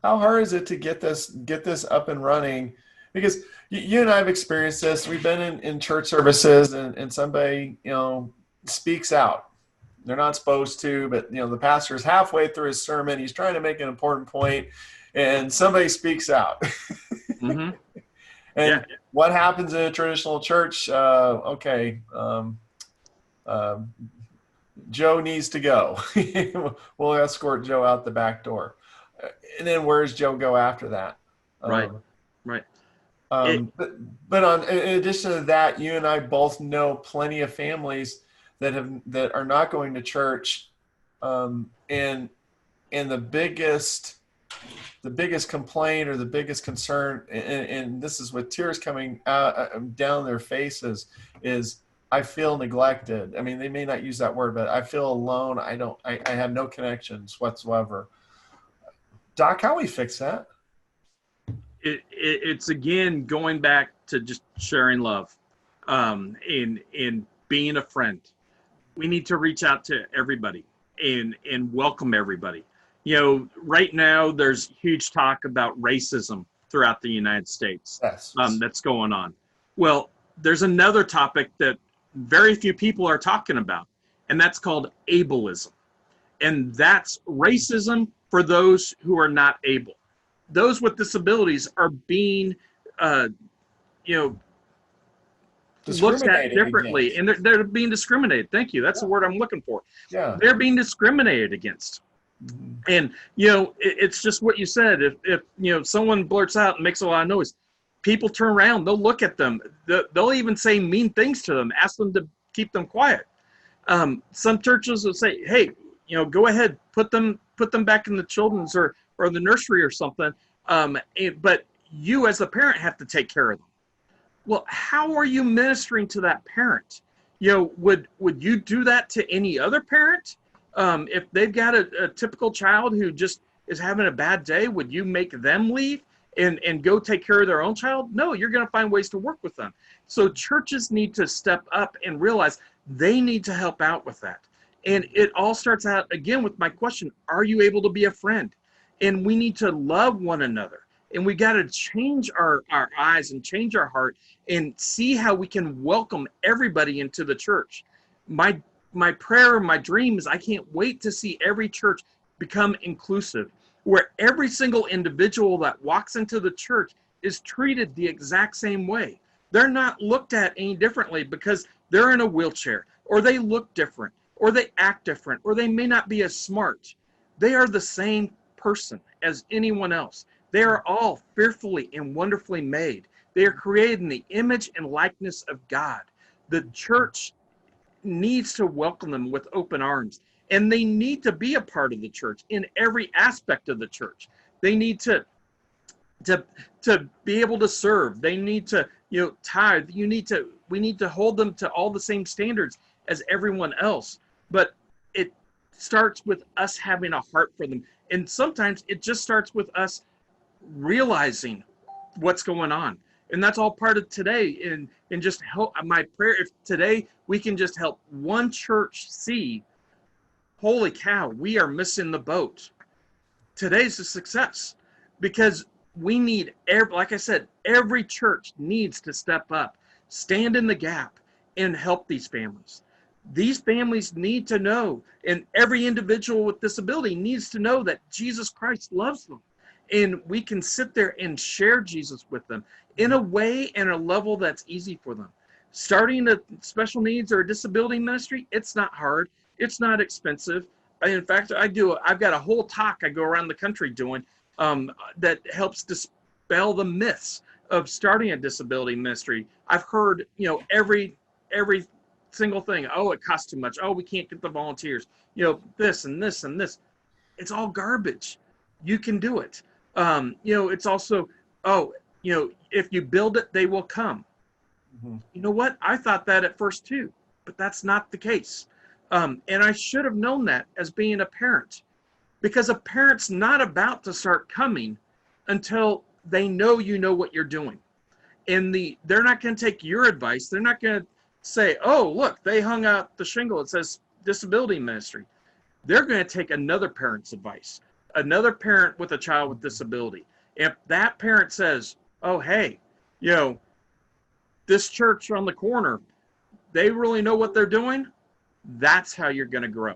How hard is it to get this up and running? Because you and I have experienced this. We've been in church services, and somebody speaks out. They're not supposed to, but the pastor is halfway through his sermon. He's trying to make an important point, and somebody speaks out. Mm-hmm. And what happens in a traditional church? Joe needs to go. We'll escort Joe out the back door. And then where does Joe go after that? Right. But in addition to that, you and I both know plenty of families that are not going to church, and the biggest complaint or the biggest concern, and this is with tears coming down their faces, is I feel neglected. I mean, they may not use that word, but I feel alone. I have no connections whatsoever. Doc, how do we fix that? It's again going back to just sharing love, and being a friend. We need to reach out to everybody and welcome everybody. Right now there's huge talk about racism throughout the United States. Yes. That's going on. Well, there's another topic that very few people are talking about, and that's called ableism. And that's racism for those who are not able. Those with disabilities are being, looked at differently, and they're being discriminated. Thank you. That's the word I'm looking for. Yeah. They're being discriminated against. Mm-hmm. And, it's just what you said. If someone blurts out and makes a lot of noise, people turn around, they'll look at them. They'll even say mean things to them, ask them to keep them quiet. Some churches will say, hey, go ahead, put them back in the children's or the nursery or something. But you as the parent have to take care of them. Well, how are you ministering to that parent? Would you do that to any other parent? If they've got a typical child who just is having a bad day, would you make them leave and go take care of their own child? No, you're going to find ways to work with them. So churches need to step up and realize they need to help out with that. And it all starts out, again, with my question, are you able to be a friend? And we need to love one another. And we got to change our eyes and change our heart and see how we can welcome everybody into the church. My prayer, my dream is I can't wait to see every church become inclusive, where every single individual that walks into the church is treated the exact same way. They're not looked at any differently because they're in a wheelchair, or they look different, or they act different, or they may not be as smart. They are the same person as anyone else. They are all fearfully and wonderfully made. They are created in the image and likeness of God. The church needs to welcome them with open arms, and they need to be a part of the church in every aspect of the church. They need to be able to serve. They need to, tithe. We need to hold them to all the same standards as everyone else. But it starts with us having a heart for them. And sometimes it just starts with us realizing what's going on. And that's all part of today. And just help. My prayer, if today we can just help one church see, holy cow, we are missing the boat. Today's a success, because we need, like I said, every church needs to step up, stand in the gap, and help these families. These families need to know, and every individual with disability needs to know, that Jesus Christ loves them. And we can sit there and share Jesus with them in a way and a level that's easy for them. Starting a special needs or a disability ministry, it's not hard. It's not expensive. In fact, I've got a whole talk I go around the country doing that helps dispel the myths of starting a disability ministry. I've heard, every single thing. Oh, it costs too much. Oh, we can't get the volunteers. This and this and this. It's all garbage. You can do it. It's also, if you build it, they will come. Mm-hmm. You know what? I thought that at first too, but that's not the case. And I should have known that as being a parent, because a parent's not about to start coming until they know you know what you're doing. And they're not going to take your advice. They're not going to say, oh, look, they hung out the shingle. It says disability ministry. They're going to take another parent's advice, another parent with a child with disability. If that parent says, oh, hey, this church on the corner, they really know what they're doing, that's how you're going to grow.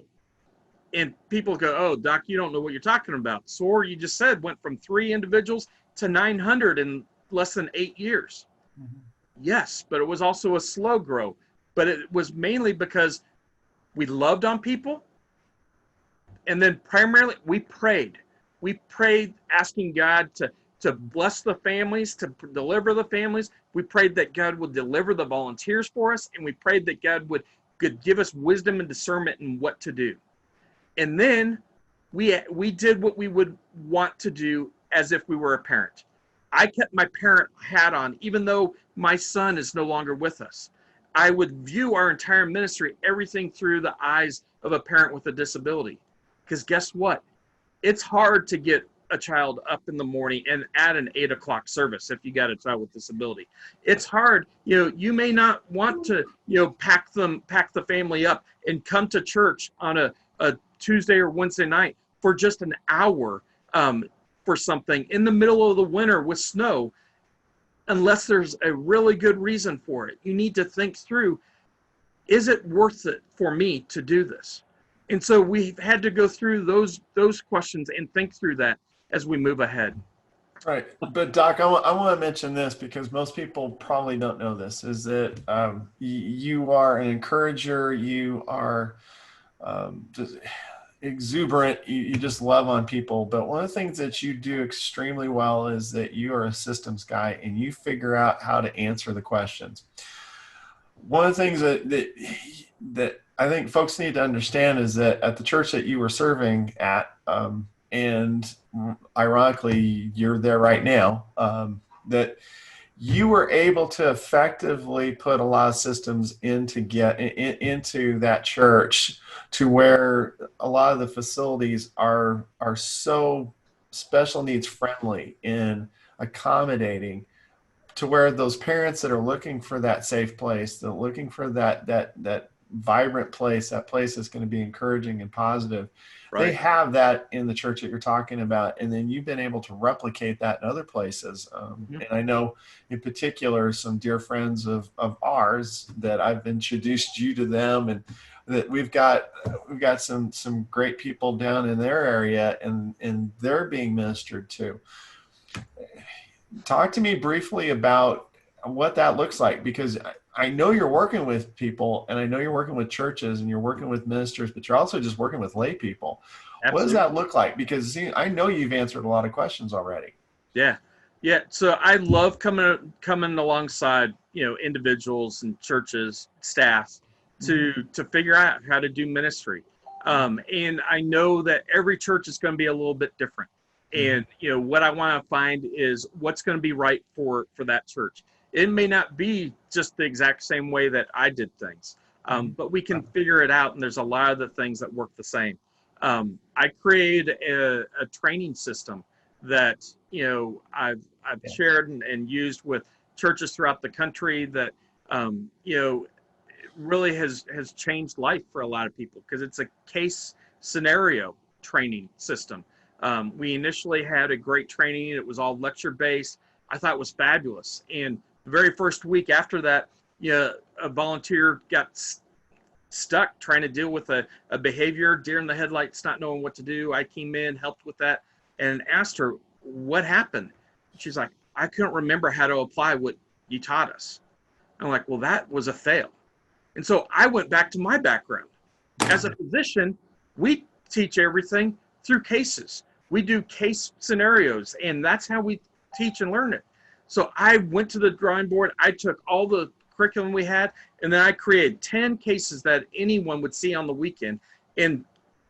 And people go, oh, Doc, you don't know what you're talking about. SOAR, you just said, went from 3 individuals to 900 in less than 8 years. Mm-hmm. Yes, but it was also a slow grow. But it was mainly because we loved on people. And then primarily we prayed. We prayed asking God to bless the families, to deliver the families. We prayed that God would deliver the volunteers for us. And we prayed that God would give us wisdom and discernment in what to do. And then we did what we would want to do as if we were a parent. I kept my parent hat on, even though my son is no longer with us. I would view our entire ministry, everything through the eyes of a parent with a disability. Because guess what? It's hard to get a child up in the morning and at an 8 o'clock service if you got a child with disability. It's hard. You may not want to, pack the family up and come to church on a Tuesday or Wednesday night for just an hour for something in the middle of the winter with snow, unless there's a really good reason for it. You need to think through, is it worth it for me to do this? And so we've had to go through those questions and think through that as we move ahead. Right. But Doc, I want to mention this because most people probably don't know this, is that you are an encourager. You are just exuberant. You just love on people. But one of the things that you do extremely well is that you are a systems guy and you figure out how to answer the questions. One of the things that I think folks need to understand is that at the church that you were serving at, and ironically, you're there right now, that you were able to effectively put a lot of systems into that church to where a lot of the facilities are so special needs friendly and accommodating, to where those parents that are looking for that safe place, that looking for that vibrant place, that place that's going to be encouraging and positive, right, they have that in the church that you're talking about. And then you've been able to replicate that in other places. And I know in particular, some dear friends of ours that I've introduced you to them, and that we've got some great people down in their area, and they're being ministered to. Talk to me briefly about what that looks like, because I know you're working with people, and I know you're working with churches, and you're working with ministers, but you're also just working with lay people. Absolutely. What does that look like? Because I know you've answered a lot of questions already. Yeah. So I love coming alongside, individuals and churches, staff, to figure out how to do ministry. And I know that every church is going to be a little bit different. And, what I want to find is what's going to be right for that church. It may not be just the exact same way that I did things, but we can figure it out. And there's a lot of the things that work the same. I created a training system that, I've shared and used with churches throughout the country that, really has changed life for a lot of people, because it's a case scenario training system. We initially had a great training. It was all lecture based. I thought it was fabulous. And the very first week after that, a volunteer got stuck trying to deal with a behavior, deer in the headlights, not knowing what to do. I came in, helped with that, and asked her, what happened? She's like, I couldn't remember how to apply what you taught us. I'm like, well, that was a fail. And so I went back to my background. As a physician, we teach everything through cases. We do case scenarios, and that's how we teach and learn it. So I went to the drawing board. I took all the curriculum we had, and then I created 10 cases that anyone would see on the weekend and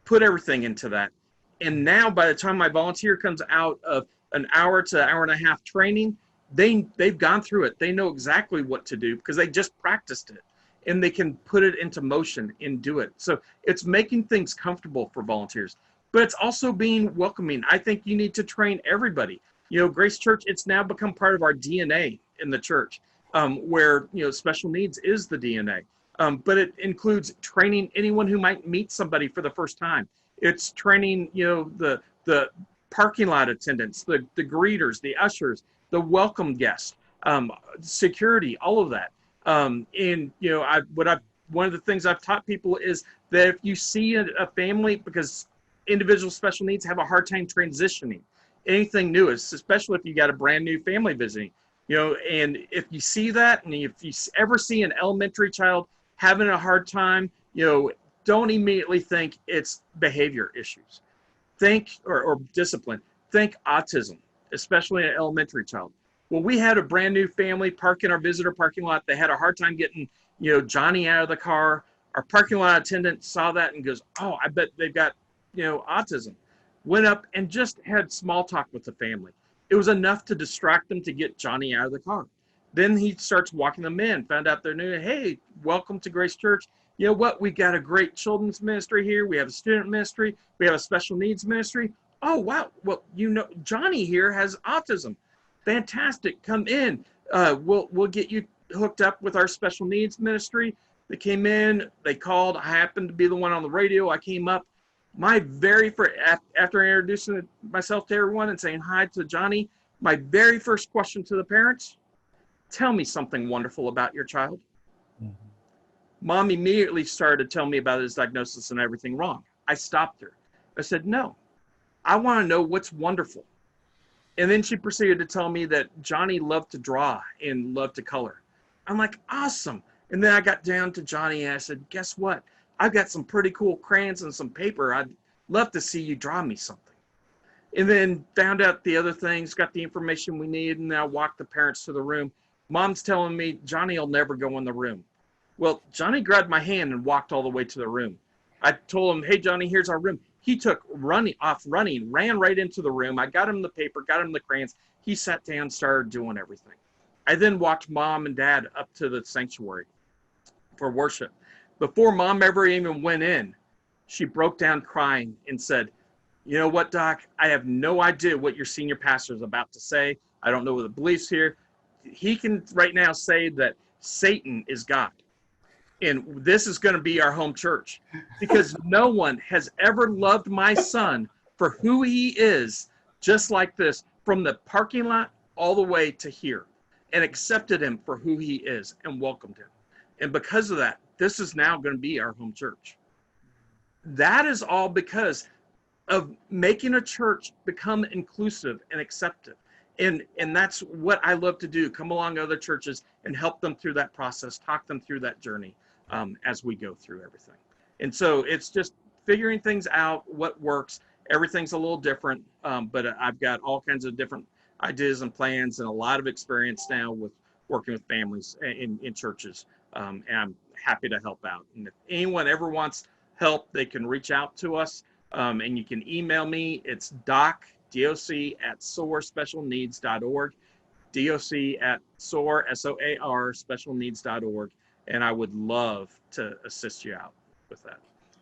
put everything into that. And now by the time my volunteer comes out of an hour to hour and a half training, they've gone through it. They know exactly what to do because they just practiced it, and they can put it into motion and do it. So it's making things comfortable for volunteers, but it's also being welcoming. I think you need to train everybody. Grace Church, it's now become part of our DNA in the church, where, special needs is the DNA. But it includes training anyone who might meet somebody for the first time. It's training, the parking lot attendants, the greeters, the ushers, the welcome guests, security, all of that. One of the things I've taught people is that if you see a family, because individual special needs have a hard time transitioning anything new, especially if you got a brand new family visiting, and if you see that, and if you ever see an elementary child having a hard time, don't immediately think it's behavior issues. Think, or discipline, think autism, especially an elementary child. Well, we had a brand new family park in our visitor parking lot. They had a hard time getting, Johnny out of the car. Our parking lot attendant saw that and goes, oh, I bet they've got, autism. Went up and just had small talk with the family. It was enough to distract them to get Johnny out of the car. Then he starts walking them in, found out they're new. Hey, welcome to Grace Church. You know what? We've got a great children's ministry here. We have a student ministry. We have a special needs ministry. Oh, wow. Well, Johnny here has autism. Fantastic. Come in. We'll get you hooked up with our special needs ministry. They came in. They called. I happened to be the one on the radio. I came up. My very first, after introducing myself to everyone and saying hi to Johnny, my very first question to the parents, tell me something wonderful about your child. Mm-hmm. Mom immediately started telling me about his diagnosis and everything wrong. I stopped her. I said, no, I want to know what's wonderful. And then she proceeded to tell me that Johnny loved to draw and loved to color. I'm like, awesome. And then I got down to Johnny and I said, guess what? I've got some pretty cool crayons and some paper. I'd love to see you draw me something. And then found out the other things, got the information we need, and now walked the parents to the room. Mom's telling me Johnny will never go in the room. Well, Johnny grabbed my hand and walked all the way to the room. I told him, hey, Johnny, here's our room. He took running, ran right into the room. I got him the paper, got him the crayons. He sat down, started doing everything. I then walked Mom and Dad up to the sanctuary for worship. Before Mom ever even went in, she broke down crying and said, you know what, Doc? I have no idea what your senior pastor is about to say. I don't know the beliefs here. He can right now say that Satan is God. And this is going to be our home church, because no one has ever loved my son for who he is, just like this, from the parking lot all the way to here, and accepted him for who he is and welcomed him. And because of that, this is now going to be our home church. That is all because of making a church become inclusive and accepted. And that's what I love to do, come along other churches and help them through that process, talk them through that journey as we go through everything. And so it's just figuring things out, what works. Everything's a little different, but I've got all kinds of different ideas and plans and a lot of experience now with working with families in churches. And I'm happy to help out. And if anyone ever wants help, they can reach out to us, and you can email me. It's Doc, doc@soarspecialneeds.org, doc@soar, SOAR, specialneeds.org, and I would love to assist you out with that.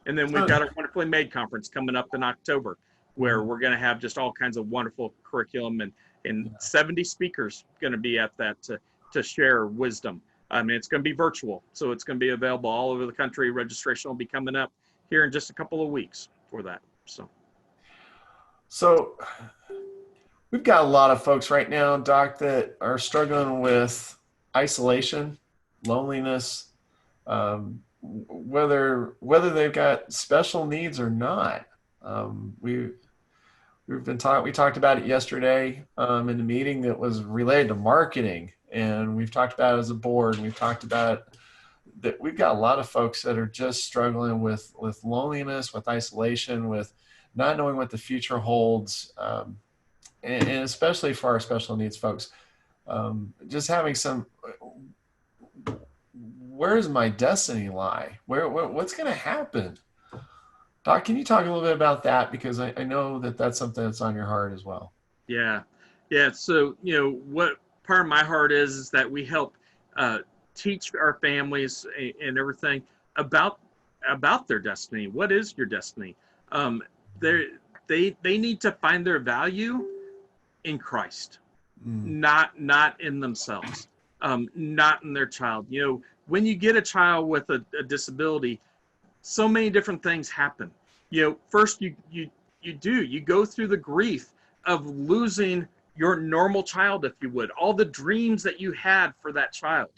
And then we've got a Wonderfully Made conference coming up in October, where we're going to have just all kinds of wonderful curriculum, and 70 speakers going to be at that to share wisdom. I mean, it's going to be virtual, so it's going to be available all over the country. Registration will be coming up here in just a couple of weeks for that. So we've got a lot of folks right now, Doc, that are struggling with isolation, loneliness, whether they've got special needs or not. We talked about it yesterday in the meeting that was related to marketing, and we've talked about it as a board, and we've talked about that we've got a lot of folks that are just struggling with loneliness, with isolation, with not knowing what the future holds, and especially for our special needs folks, just having some, where does my destiny lie? What's going to happen? Doc, can you talk a little bit about that? Because I know that that's something that's on your heart as well. Yeah. So, what part of my heart is that we help teach our families and everything about their destiny. What is your destiny? They need to find their value in Christ, not in themselves, not in their child. When you get a child with a disability, so many different things happen. First you go through the grief of losing your normal child, if you would, all the dreams that you had for that child,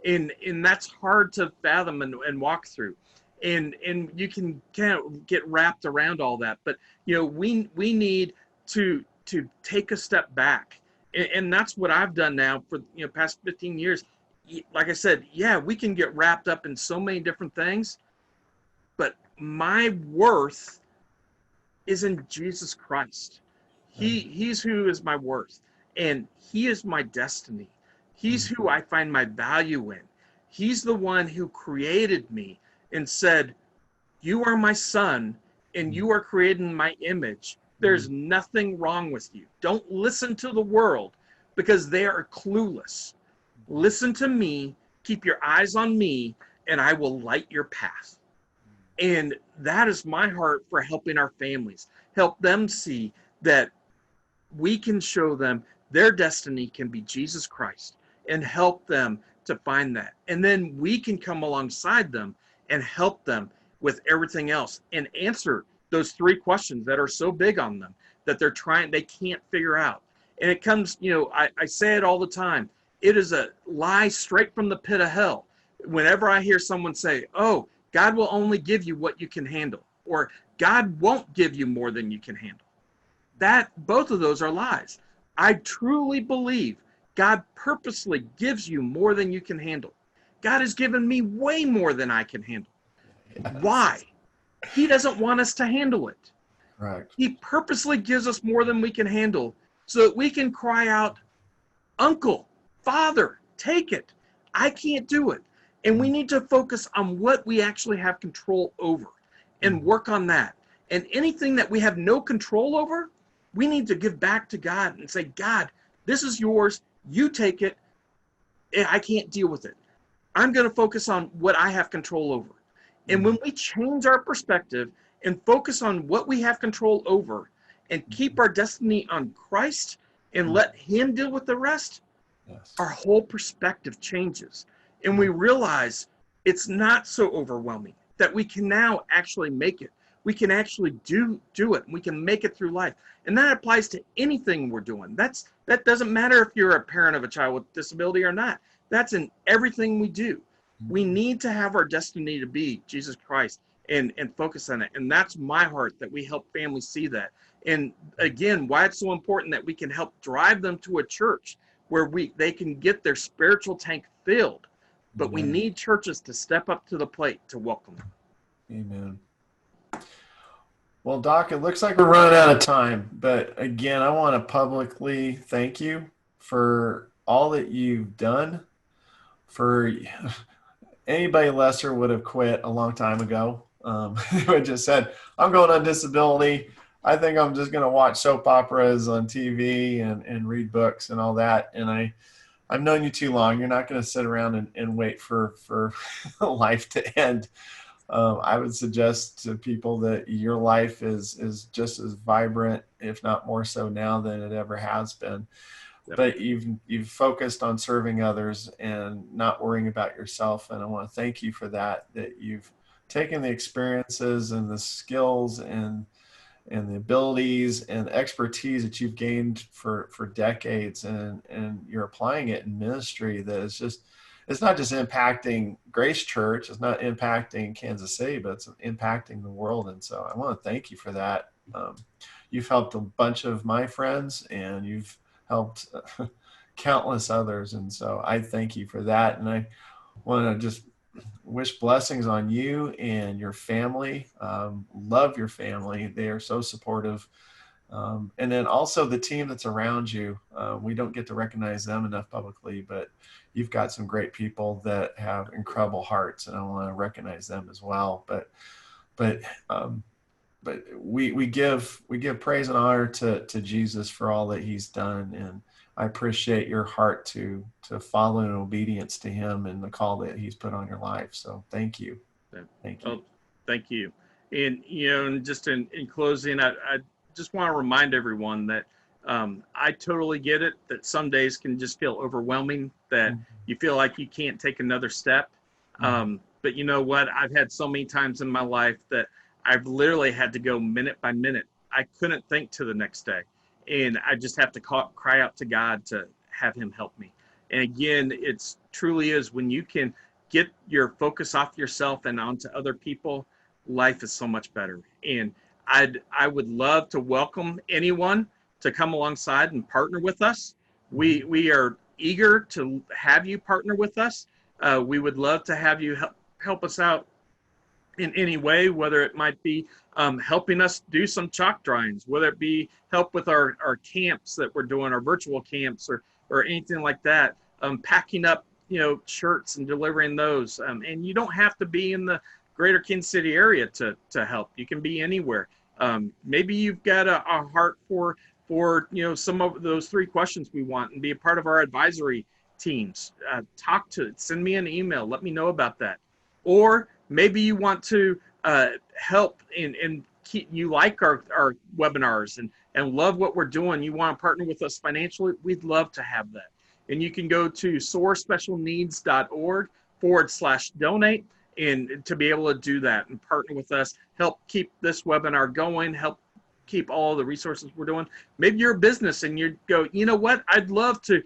and that's hard to fathom and walk through, and you can kind of get wrapped around all that. But we need to take a step back, and that's what I've done now for past 15 years. Like I said, we can get wrapped up in so many different things, but my worth is in Jesus Christ. He's who is my worth, and he is my destiny. He's who I find my value in. He's the one who created me and said, you are my son and you are created in my image. There's nothing wrong with you. Don't listen to the world because they are clueless. Listen to me, keep your eyes on me, and I will light your path. And that is my heart for helping our families, help them see that we can show them their destiny can be Jesus Christ, and help them to find that. And then we can come alongside them and help them with everything else and answer those 3 questions that are so big on them that they can't figure out. And it comes, I say it all the time. It is a lie straight from the pit of hell. Whenever I hear someone say, oh, God will only give you what you can handle, or God won't give you more than you can handle. Both of those are lies. I truly believe God purposely gives you more than you can handle. God has given me way more than I can handle. Yes. Why? He doesn't want us to handle it. Right. He purposely gives us more than we can handle so that we can cry out, Uncle, Father, take it. I can't do it. And we need to focus on what we actually have control over and work on that. And anything that we have no control over, we need to give back to God and say, God, this is yours. You take it. I can't deal with it. I'm going to focus on what I have control over. And when we change our perspective and focus on what we have control over and keep our destiny on Christ and let him deal with the rest, our whole perspective changes. And we realize it's not so overwhelming, that we can now actually make it. We can actually do it. We can make it through life. And that applies to anything we're doing. That doesn't matter if you're a parent of a child with disability or not. That's in everything we do. We need to have our destiny to be Jesus Christ and focus on it. And that's my heart, that we help families see that. And again, why it's so important that we can help drive them to a church where they can get their spiritual tank filled. But we need churches to step up to the plate to welcome them. Amen. Well, Doc, it looks like we're running out of time. But again, I want to publicly thank you for all that you've done. For anybody lesser would have quit a long time ago. They would have just said, I'm going on disability. I think I'm just going to watch soap operas on TV and read books and all that. And I've known you too long. You're not going to sit around and wait for life to end. I would suggest to people that your life is just as vibrant, if not more so now than it ever has been. Yep. But you've focused on serving others and not worrying about yourself. And I want to thank you for that you've taken the experiences and the skills and the abilities and expertise that you've gained for decades, and you're applying it in ministry that is just, it's not just impacting Grace Church, it's not impacting Kansas City, but it's impacting the world. And so I want to thank you for that. You've helped a bunch of my friends, and you've helped countless others. And so I thank you for that. And I want to just wish blessings on you and your family. Love your family. They are so supportive. And then also the team that's around you. We don't get to recognize them enough publicly, but you've got some great people that have incredible hearts, and I want to recognize them as well. But we give praise and honor to Jesus for all that he's done. And I appreciate your heart to follow in obedience to him and the call that he's put on your life. So thank you. Thank you. Oh, thank you. And, and just in closing, I just want to remind everyone that I totally get it, that some days can just feel overwhelming, that you feel like you can't take another step. But you know what? I've had so many times in my life that I've literally had to go minute by minute. I couldn't think to the next day. And I just have to cry out to God to have him help me. And again, it's truly is when you can get your focus off yourself and onto other people, life is so much better. And I would love to welcome anyone to come alongside and partner with us. We are eager to have you partner with us. We would love to have you help us out in any way, whether it might be helping us do some chalk drawings, whether it be help with our camps that we're doing, our virtual camps, or anything like that, packing up shirts and delivering those. And you don't have to be in the greater Kansas City area to help. You can be anywhere. Maybe you've got a heart for some of those 3 questions we want and be a part of our advisory teams. Send me an email, let me know about that. Or maybe you want to help and you like our webinars and love what we're doing. You want to partner with us financially. We'd love to have that. And you can go to soarspecialneeds.org/donate and to be able to do that and partner with us, help keep this webinar going, help keep all the resources we're doing. Maybe you're a business and you go, you know what? I'd love to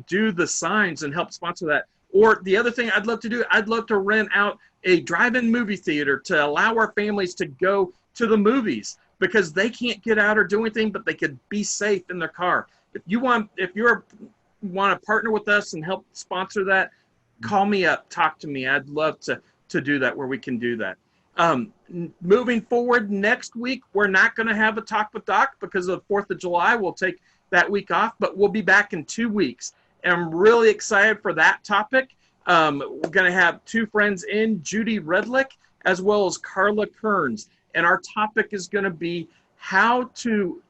do the signs and help sponsor that. Or the other thing I'd love to do, I'd love to rent out a drive-in movie theater to allow our families to go to the movies because they can't get out or do anything, but they could be safe in their car. If you want to partner with us and help sponsor that, call me up, talk to me. I'd love to do that where we can do that. Moving forward, next week, we're not going to have a Talk with Doc because of the 4th of July. We'll take that week off, but we'll be back in 2 weeks. And I'm really excited for that topic. We're going to have 2 friends in, Judy Redlick, as well as Carla Kearns. And our topic is going to be how to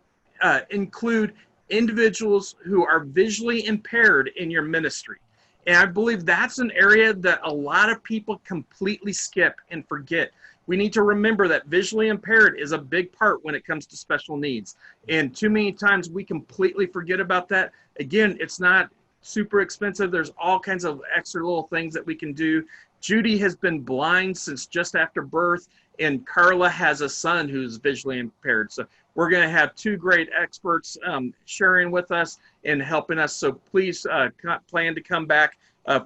include individuals who are visually impaired in your ministry. And I believe that's an area that a lot of people completely skip and forget. We need to remember that visually impaired is a big part when it comes to special needs. And too many times we completely forget about that. Again, it's not super expensive. There's all kinds of extra little things that we can do. Judy has been blind since just after birth, and Carla has a son who's visually impaired. So we're going to have 2 great experts sharing with us and helping us. So please plan to come back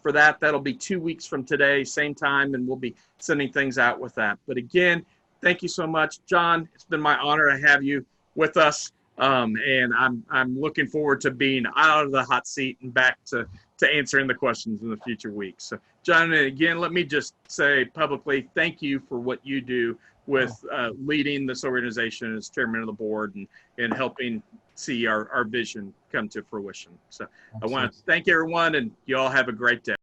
for that. That'll be 2 weeks from today, same time, and we'll be sending things out with that. But again, thank you so much, John. It's been my honor to have you with us. And I'm looking forward to being out of the hot seat and back to answering the questions in the future weeks. So, John, again, let me just say publicly, thank you for what you do with leading this organization as chairman of the board and helping see our vision come to fruition. So I want to thank everyone, and you all have a great day.